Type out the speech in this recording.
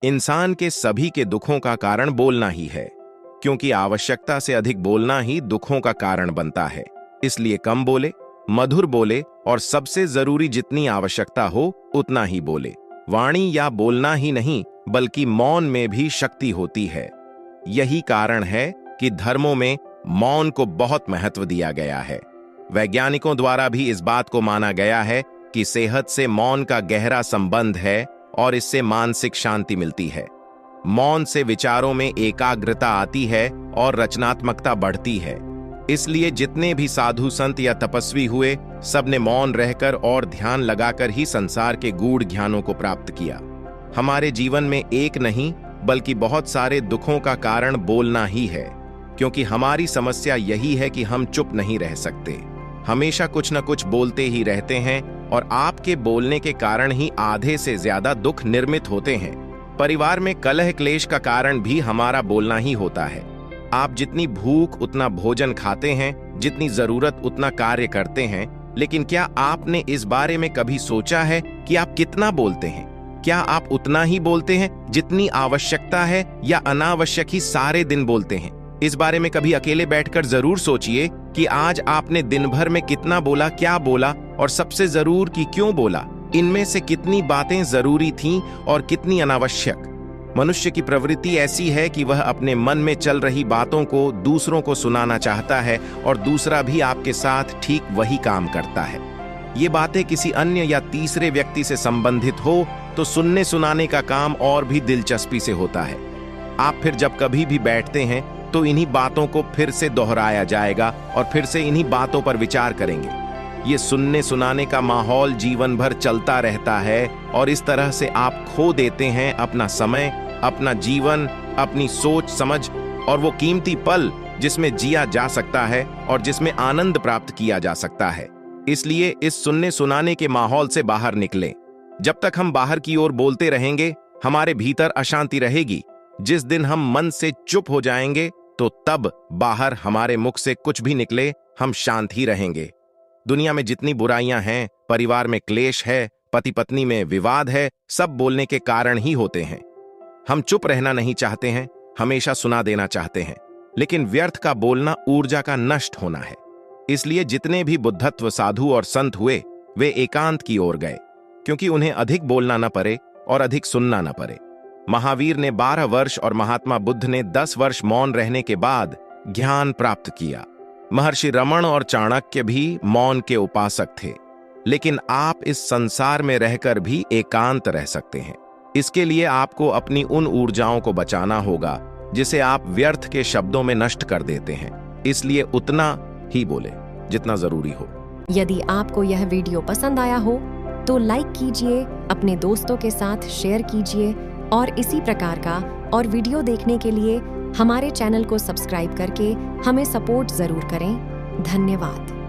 इंसान के सभी के दुखों का कारण बोलना ही है, क्योंकि आवश्यकता से अधिक बोलना ही दुखों का कारण बनता है। इसलिए कम बोले, मधुर बोले और सबसे जरूरी जितनी आवश्यकता हो उतना ही बोले। वाणी या बोलना ही नहीं बल्कि मौन में भी शक्ति होती है। यही कारण है कि धर्मों में मौन को बहुत महत्व दिया गया है। वैज्ञानिकों द्वारा भी इस बात को माना गया है कि सेहत से मौन का गहरा संबंध है और इससे मानसिक शांति मिलती है। मौन से विचारों में एकाग्रता आती है और रचनात्मकता बढ़ती है। इसलिए जितने भी साधु संत या तपस्वी हुए, सबने मौन रहकर और ध्यान लगाकर ही संसार के गूढ़ ज्ञानों को प्राप्त किया। हमारे जीवन में एक नहीं बल्कि बहुत सारे दुखों का कारण बोलना ही है, क्योंकि हमारी समस्या यही है कि हम चुप नहीं रह सकते, हमेशा कुछ न कुछ बोलते ही रहते हैं और आपके बोलने के कारण ही आधे से ज्यादा दुख निर्मित होते हैं। परिवार में कलह क्लेश का कारण भी हमारा बोलना ही होता है। आप जितनी भूख उतना भोजन खाते हैं, जितनी जरूरत उतना कार्य करते हैं, लेकिन क्या आपने इस बारे में कभी सोचा है कि आप कितना बोलते हैं? क्या आप उतना ही बोलते हैं जितनी आवश्यकता है या अनावश्यक ही सारे दिन बोलते हैं? इस बारे में कभी अकेले बैठकर जरूर सोचिए कि आज आपने दिन भर में कितना बोला, क्या बोला और सबसे जरूर कि क्यों बोला। इनमें से कितनी बातें जरूरी थीं और कितनी अनावश्यक। मनुष्य की प्रवृत्ति ऐसी है कि वह अपने मन में चल रही बातों को दूसरों को सुनाना चाहता है और दूसरा भी आपके साथ ठीक वही काम करता है। ये बातें किसी अन्य या तीसरे व्यक्ति से संबंधित हो तो सुनने सुनाने का काम और भी दिलचस्पी से होता है। आप फिर जब कभी भी बैठते हैं तो इन्हीं बातों को फिर से दोहराया जाएगा और फिर से इन्हीं बातों पर विचार करेंगे। ये सुनने सुनाने का माहौल जीवन भर चलता रहता है और इस तरह से आप खो देते हैं अपना समय, अपना जीवन, अपनी सोच समझ और वो कीमती पल जिसमें जिया जा सकता है और जिसमें आनंद प्राप्त किया जा सकता है। इसलिए इस सुनने सुनाने के माहौल से बाहर निकलें। जब तक हम बाहर की ओर बोलते रहेंगे, हमारे भीतर अशांति रहेगी। जिस दिन हम मन से चुप हो जाएंगे तो तब बाहर हमारे मुख से कुछ भी निकले, हम शांत ही रहेंगे। दुनिया में जितनी बुराइयां हैं, परिवार में क्लेश है, पति पत्नी में विवाद है, सब बोलने के कारण ही होते हैं। हम चुप रहना नहीं चाहते हैं, हमेशा सुना देना चाहते हैं, लेकिन व्यर्थ का बोलना ऊर्जा का नष्ट होना है। इसलिए जितने भी बुद्धत्व साधु और संत हुए, वे एकांत की ओर गए, क्योंकि उन्हें अधिक बोलना न पड़े और अधिक सुनना न पड़े। महावीर ने 12 वर्ष और महात्मा बुद्ध ने 10 वर्ष मौन रहने के बाद ज्ञान प्राप्त किया। महर्षि रमण और चाणक्य भी मौन के उपासक थे। लेकिन आप इस संसार में रहकर भी एकांत रह सकते हैं। इसके लिए आपको अपनी उन ऊर्जाओं को बचाना होगा जिसे आप व्यर्थ के शब्दों में नष्ट कर देते हैं। इसलिए उतना ही बोले जितना जरूरी हो। यदि आपको यह वीडियो पसंद आया हो तो लाइक कीजिए, अपने दोस्तों के साथ शेयर कीजिए और इसी प्रकार का और वीडियो देखने के लिए हमारे चैनल को सब्सक्राइब करके हमें सपोर्ट जरूर करें। धन्यवाद।